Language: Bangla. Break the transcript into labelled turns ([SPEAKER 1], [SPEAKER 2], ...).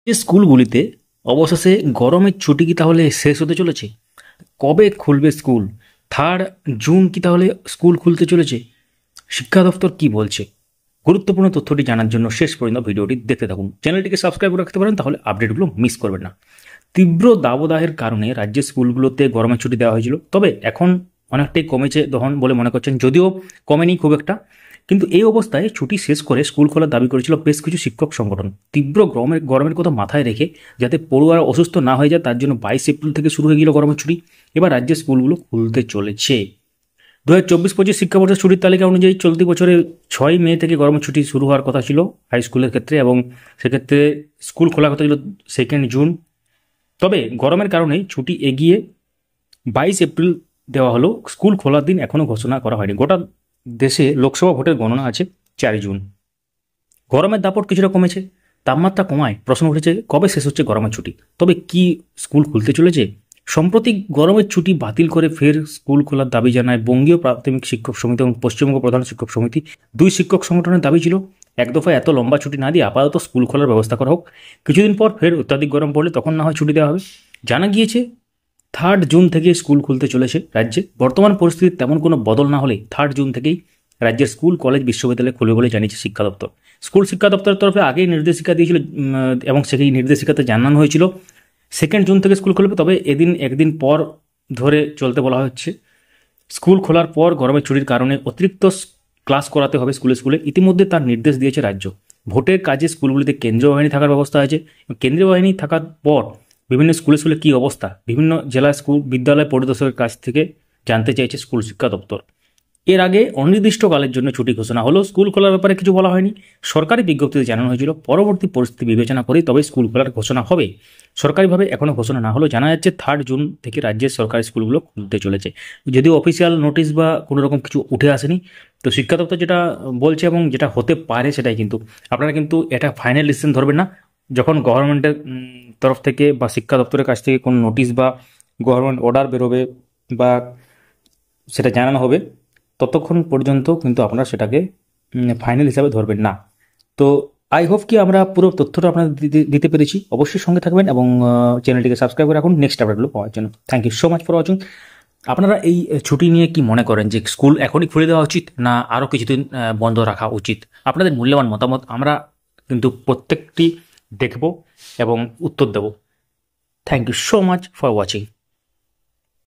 [SPEAKER 1] যে স্কুলগুলিতে অবশেষে গরমের ছুটি কি তাহলে শেষ হতে চলেছে? কবে খুলবে স্কুল? 3 জুন কি তাহলে স্কুল খুলতে চলেছে? শিক্ষা দপ্তর কি বলছে? গুরুত্বপূর্ণ তথ্যটি জানার জন্য শেষ পর্যন্ত ভিডিওটি দেখতে থাকুন। চ্যানেলটিকে সাবস্ক্রাইব করে রাখতে পারেন, তাহলে আপডেটগুলো মিস করবেন না। তীব্র দাবদাহের কারণে রাজ্যের স্কুলগুলোতে গরমের ছুটি দেওয়া হয়েছিল, তবে এখন অনেকটাই কমেছে দহন বলে মনে করছেন, যদিও কমেনি খুব একটা। কিন্তু এই অবস্থায় ছুটি শেষ করে স্কুল খোলার দাবি করেছিল বেশ কিছু শিক্ষক সংগঠন। তীব্র গরমের কথা মাথায় রেখে যাতে পড়ুয়ারা অসুস্থ না হয়ে যায়, তার জন্য 22 এপ্রিল থেকে শুরু হয়ে গেল গরমের ছুটি। এবার রাজ্যের স্কুলগুলো খুলতে চলেছে। 2024-25 শিক্ষাবর্ষের ছুটির তালিকা অনুযায়ী চলতি বছরে 6 মে থেকে গরমের ছুটি শুরু হওয়ার কথা ছিল হাই স্কুলের ক্ষেত্রে, এবং সেক্ষেত্রে স্কুল খোলার কথা ছিল 2 জুন। তবে গরমের কারণে ছুটি এগিয়ে 22 এপ্রিল দেওয়া হলো। স্কুল খোলার দিন এখনও ঘোষণা করা হয়নি। গোটা দেশে লোকসভা ভোটের গণনা আছে 4 জুন। গরমের দাপট কিছুটা কমেছে, তাপমাত্রা কমায় প্রশ্ন উঠেছে কবে শেষ হচ্ছে গরমের ছুটি। তবে কি স্কুল খুলতে চলেছে? সম্প্রতি গরমের ছুটি বাতিল করে ফের স্কুল খোলার দাবি জানায় বঙ্গীয় প্রাথমিক শিক্ষক সমিতি এবং পশ্চিমবঙ্গ প্রধান শিক্ষক সমিতি। দুই শিক্ষক সংগঠনের দাবি ছিল এক দফায় এত লম্বা ছুটি না দিয়ে আপাতত স্কুল খোলার ব্যবস্থা করা হোক। কিছুদিন পর ফের অত্যাধিক গরম পড়লে তখন না হয় ছুটি দেওয়া হবে। জানা গিয়েছে 3 জুন থেকে স্কুল খুলতে চলেছে রাজ্যে। বর্তমান পরিস্থিতির তেমন কোনো বদল না হলে 3 জুন থেকেই রাজ্যের স্কুল কলেজ বিশ্ববিদ্যালয় খুলবে বলে জানিয়েছে শিক্ষা দপ্তর। স্কুল শিক্ষা দপ্তরের তরফে আগেই নির্দেশিকা দিয়েছিল, এবং সেই নির্দেশিকাতে জানানো হয়েছিল 2 জুন থেকে স্কুল খুলবে। তবে একদিন পর ধরে চলতে বলা হচ্ছে। স্কুল খোলার পর গরমের ছুটির কারণে অতিরিক্ত ক্লাস করাতে হবে স্কুলে। ইতিমধ্যে তার নির্দেশ দিয়েছে রাজ্য। ভোটের কাজে স্কুলগুলিতে কেন্দ্রীয় বাহিনী থাকার ব্যবস্থা আছে। কেন্দ্রীয় বাহিনী থাকার পর বিভিন্ন স্কুলে কী অবস্থা, বিভিন্ন জেলা স্কুল বিদ্যালয় পরিদর্শকের কাছ থেকে জানতে চাইছে স্কুল শিক্ষা দপ্তর। এর আগে অনির্দিষ্টকালের জন্য ছুটি ঘোষণা হলো। স্কুল খোলার ব্যাপারে কিছু বলা হয়নি। সরকারি বিজ্ঞপ্তিতে জানানো হয়েছিল পরবর্তী পরিস্থিতি বিবেচনা করে তবে স্কুল খোলার ঘোষণা হবে। সরকারিভাবে এখনও ঘোষণা না হলেও জানা যাচ্ছে 3 জুন থেকে রাজ্যের সরকারি স্কুলগুলো খুলতে চলেছে। যদিও অফিসিয়াল নোটিশ বা কোনো রকম কিছু উঠে আসেনি, তো শিক্ষা দপ্তর যেটা বলছে এবং যেটা হতে পারে সেটাই। কিন্তু আপনারা কিন্তু এটা ফাইনাল ডিসিশন ধরবেন না। যখন গভর্নমেন্টের তরফ থেকে বা শিক্ষা দপ্তরের কাছ থেকে কোনো নোটিশ বা গভর্নমেন্ট অর্ডার বেরোবে বা সেটা জানানো হবে, ততক্ষণ পর্যন্ত কিন্তু আপনারা সেটাকে ফাইনাল হিসাবে ধরবেন না। তো আই হোপ কি আমরা পুরো তথ্যটা আপনাদের দিতে পেরেছি। অবশ্যই সঙ্গে থাকবেন এবং চ্যানেলটিকে সাবস্ক্রাইব করে রাখুন নেক্সট আপডেটগুলো পাওয়ার জন্য। Thank you so much for watching. আপনারা এই ছুটি নিয়ে কি মনে করেন, যে স্কুল এখনই খুলে দেওয়া উচিত না আরও কিছুদিন বন্ধ রাখা উচিত? আপনাদের মূল্যবান মতামত আমরা কিন্তু প্রত্যেকটি দেখব এবং উত্তর দেব। Thank you so much for watching.